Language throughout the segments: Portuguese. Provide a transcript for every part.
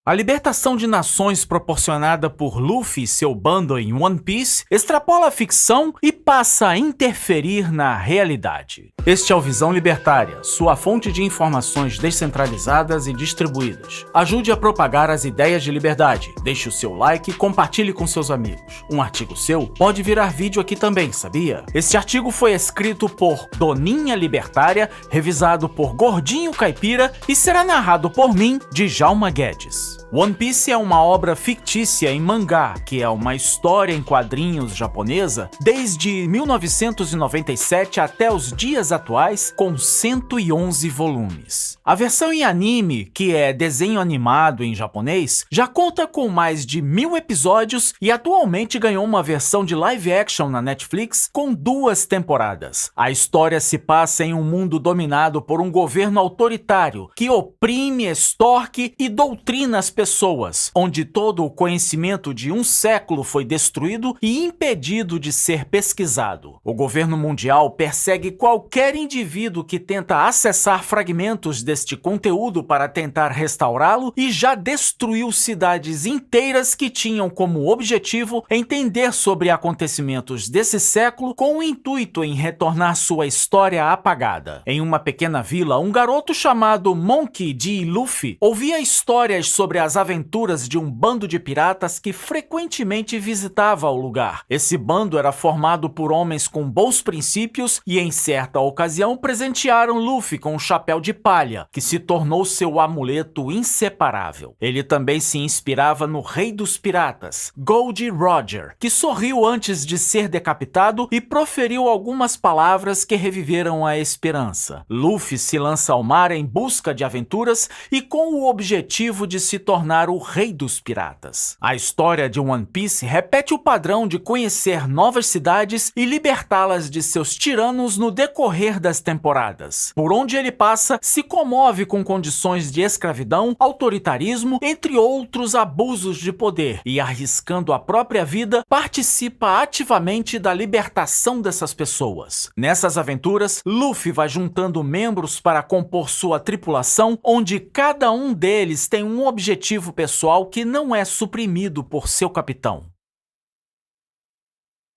A libertação de nações proporcionada por Luffy e seu bando em One Piece extrapola a ficção e passa a interferir na realidade. Este é o Visão Libertária, sua fonte de informações descentralizadas e distribuídas. Ajude a propagar as ideias de liberdade, deixe o seu like e compartilhe com seus amigos. Um artigo seu pode virar vídeo aqui também, sabia? Este artigo foi escrito por Doninha Libertária, revisado por Gordinho Caipira e será narrado por mim, Djalma Guedes. One Piece é uma obra fictícia em mangá, que é uma história em quadrinhos japonesa desde 1997 até os dias atuais, com 111 volumes. A versão em anime, que é desenho animado em japonês, já conta com mais de 1000 episódios e atualmente ganhou uma versão de live action na Netflix com 2 temporadas. A história se passa em um mundo dominado por um governo autoritário que oprime, extorque e doutrina as pessoas, onde todo o conhecimento de um século foi destruído e impedido de ser pesquisado. O governo mundial persegue qualquer indivíduo que tenta acessar fragmentos deste conteúdo para tentar restaurá-lo e já destruiu cidades inteiras que tinham como objetivo entender sobre acontecimentos desse século com o intuito em retornar sua história apagada. Em uma pequena vila, um garoto chamado Monkey D. Luffy ouvia histórias sobre as aventuras de um bando de piratas que frequentemente visitava o lugar. Esse bando era formado por homens com bons princípios e, em certa ocasião, presentearam Luffy com um chapéu de palha, que se tornou seu amuleto inseparável. Ele também se inspirava no rei dos piratas, Gold Roger, que sorriu antes de ser decapitado e proferiu algumas palavras que reviveram a esperança. Luffy se lança ao mar em busca de aventuras e com o objetivo de se tornar o rei dos piratas. A história de One Piece repete o padrão de conhecer novas cidades e libertá-las de seus tiranos no decorrer das temporadas. Por onde ele passa, se comove com condições de escravidão, autoritarismo, entre outros abusos de poder, e arriscando a própria vida, participa ativamente da libertação dessas pessoas. Nessas aventuras, Luffy vai juntando membros para compor sua tripulação, onde cada um deles tem um objetivo pessoal que não é suprimido por seu capitão.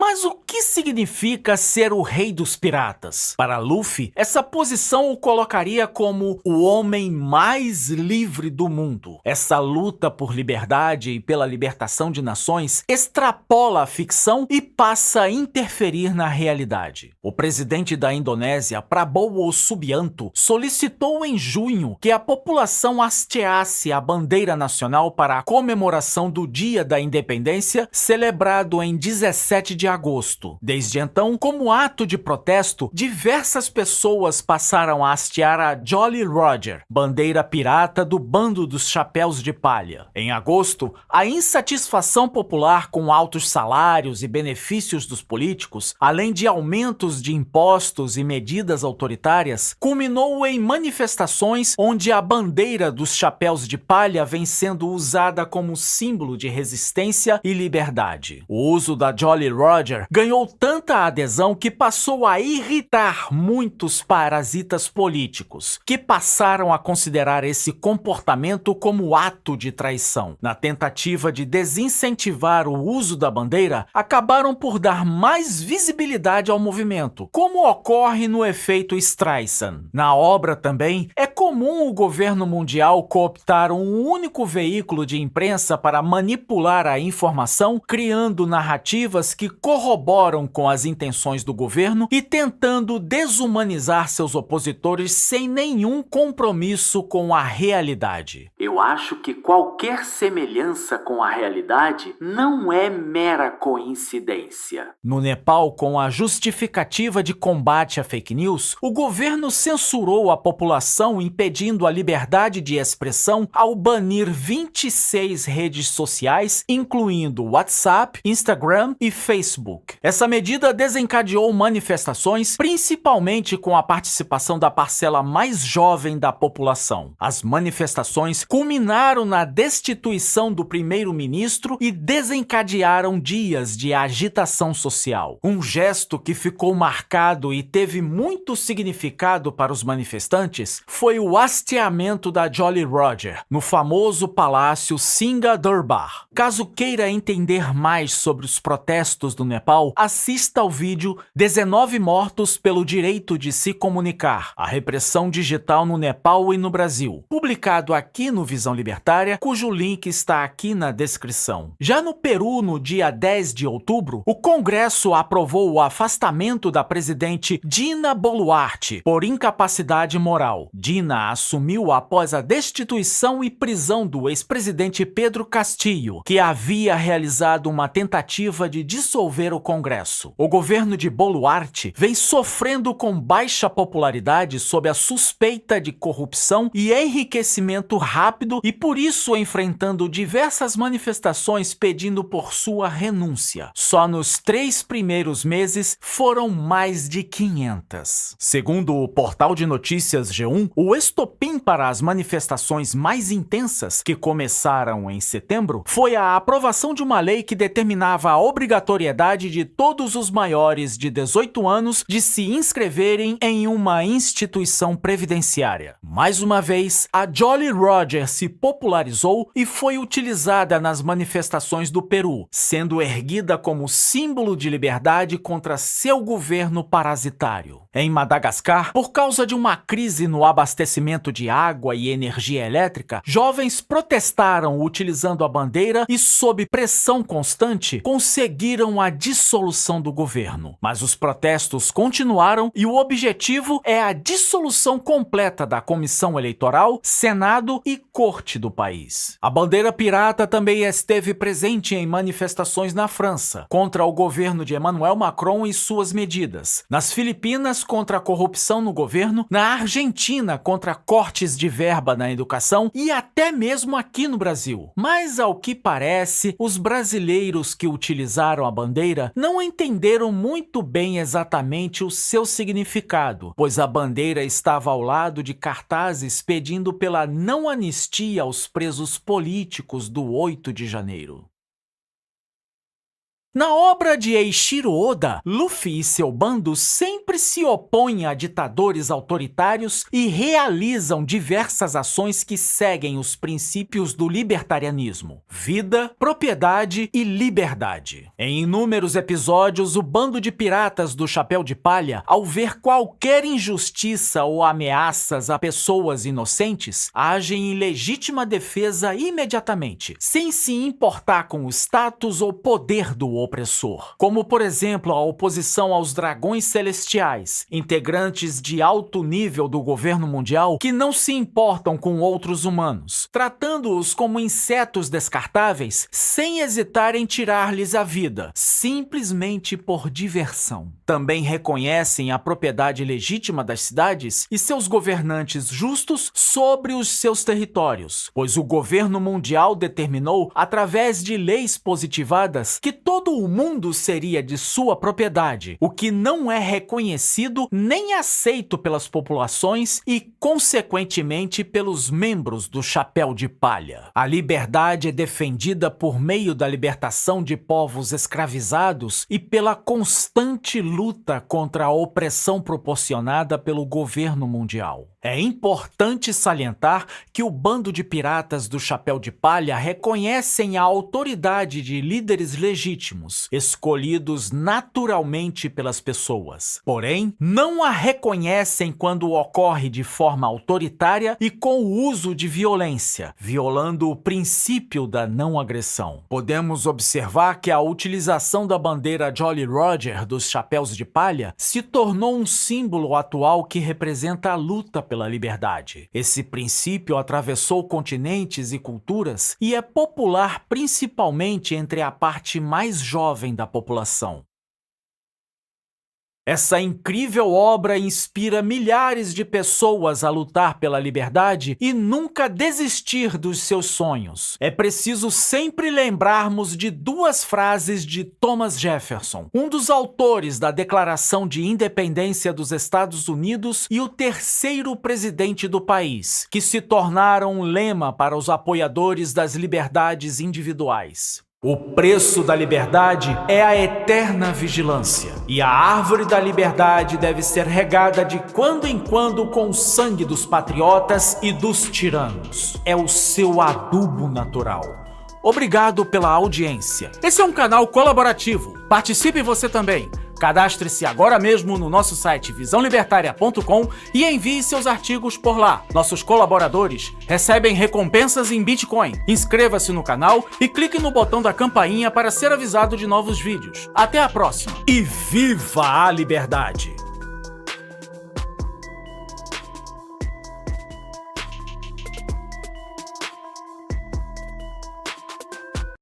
Mas o que significa ser o rei dos piratas? Para Luffy, essa posição o colocaria como o homem mais livre do mundo. Essa luta por liberdade e pela libertação de nações extrapola a ficção e passa a interferir na realidade. O presidente da Indonésia, Prabowo Subianto, solicitou em junho que a população hasteasse a bandeira nacional para a comemoração do Dia da Independência, celebrado em 17 de agosto. Desde então, como ato de protesto, diversas pessoas passaram a hastear a Jolly Roger, bandeira pirata do bando dos chapéus de palha. Em agosto, a insatisfação popular com altos salários e benefícios dos políticos, além de aumentos de impostos e medidas autoritárias, culminou em manifestações onde a bandeira dos chapéus de palha vem sendo usada como símbolo de resistência e liberdade. O uso da Jolly Roger ganhou tanta adesão que passou a irritar muitos parasitas políticos, que passaram a considerar esse comportamento como ato de traição. Na tentativa de desincentivar o uso da bandeira, acabaram por dar mais visibilidade ao movimento, como ocorre no efeito Streisand. Na obra também, é comum o governo mundial cooptar um único veículo de imprensa para manipular a informação, criando narrativas que corroboram com as intenções do governo e tentando desumanizar seus opositores sem nenhum compromisso com a realidade. Eu acho que qualquer semelhança com a realidade não é mera coincidência. No Nepal, com a justificativa de combate à fake news, o governo censurou a população, impedindo a liberdade de expressão ao banir 26 redes sociais, incluindo WhatsApp, Instagram e Facebook. Essa medida desencadeou manifestações, principalmente com a participação da parcela mais jovem da população. As manifestações culminaram na destituição do primeiro-ministro e desencadearam dias de agitação social. Um gesto que ficou marcado e teve muito significado para os manifestantes foi o hasteamento da Jolly Roger, no famoso palácio Singha Durbar. Caso queira entender mais sobre os protestos do Nepal, assista ao vídeo 19 mortos pelo direito de se comunicar, a repressão digital no Nepal e no Brasil, publicado aqui no Visão Libertária, cujo link está aqui na descrição. Já no Peru, no dia 10 de outubro, o Congresso aprovou o afastamento da presidente Dina Boluarte por incapacidade moral. Dina assumiu após a destituição e prisão do ex-presidente Pedro Castillo, que havia realizado uma tentativa de dissolver o Congresso. O governo de Boluarte vem sofrendo com baixa popularidade sob a suspeita de corrupção e enriquecimento rápido e por isso enfrentando diversas manifestações pedindo por sua renúncia. Só nos 3 primeiros meses foram mais de 500. Segundo o portal de notícias G1, o estopim para as manifestações mais intensas, que começaram em setembro, foi a aprovação de uma lei que determinava a obrigatoriedade de todos os maiores de 18 anos de se inscreverem em uma instituição previdenciária. Mais uma vez, a Jolly Roger se popularizou e foi utilizada nas manifestações do Peru, sendo erguida como símbolo de liberdade contra seu governo parasitário. Em Madagascar, por causa de uma crise no abastecimento de água e energia elétrica, jovens protestaram utilizando a bandeira e, sob pressão constante, conseguiram a dissolução do governo. Mas os protestos continuaram e o objetivo é a dissolução completa da Comissão Eleitoral, Senado e Corte do país. A bandeira pirata também esteve presente em manifestações na França, contra o governo de Emmanuel Macron e suas medidas, nas Filipinas contra a corrupção no governo, na Argentina contra cortes de verba na educação e até mesmo aqui no Brasil. Mas, ao que parece, os brasileiros que utilizaram a bandeira não entenderam muito bem exatamente o seu significado, pois a bandeira estava ao lado de cartazes pedindo pela não anistia aos presos políticos do 8 de janeiro. Na obra de Eiichiro Oda, Luffy e seu bando sempre se opõem a ditadores autoritários e realizam diversas ações que seguem os princípios do libertarianismo: vida, propriedade e liberdade. Em inúmeros episódios, o bando de piratas do Chapéu de Palha, ao ver qualquer injustiça ou ameaças a pessoas inocentes, agem em legítima defesa imediatamente, sem se importar com o status ou poder do opressor, como por exemplo a oposição aos dragões celestiais, integrantes de alto nível do governo mundial que não se importam com outros humanos, tratando-os como insetos descartáveis sem hesitar em tirar-lhes a vida, simplesmente por diversão. Também reconhecem a propriedade legítima das cidades e seus governantes justos sobre os seus territórios, pois o governo mundial determinou, através de leis positivadas, que todo o mundo seria de sua propriedade, o que não é reconhecido nem aceito pelas populações e, consequentemente, pelos membros do Chapéu de Palha. A liberdade é defendida por meio da libertação de povos escravizados e pela constante luta contra a opressão proporcionada pelo governo mundial. É importante salientar que o bando de piratas do Chapéu de Palha reconhecem a autoridade de líderes legítimos, escolhidos naturalmente pelas pessoas. Porém, não a reconhecem quando ocorre de forma autoritária e com o uso de violência, violando o princípio da não agressão. Podemos observar que a utilização da bandeira Jolly Roger dos Chapéus de Palha se tornou um símbolo atual que representa a luta pela liberdade. Esse princípio atravessou continentes e culturas e é popular principalmente entre a parte mais jovem da população. Essa incrível obra inspira milhares de pessoas a lutar pela liberdade e nunca desistir dos seus sonhos. É preciso sempre lembrarmos de duas frases de Thomas Jefferson, um dos autores da Declaração de Independência dos Estados Unidos e o terceiro presidente do país, que se tornaram um lema para os apoiadores das liberdades individuais. O preço da liberdade é a eterna vigilância, e a árvore da liberdade deve ser regada de quando em quando com o sangue dos patriotas e dos tiranos. É o seu adubo natural. Obrigado pela audiência. Esse é um canal colaborativo. Participe você também. Cadastre-se agora mesmo no nosso site visãolibertaria.com e envie seus artigos por lá. Nossos colaboradores recebem recompensas em Bitcoin. Inscreva-se no canal e clique no botão da campainha para ser avisado de novos vídeos. Até a próxima e viva a liberdade!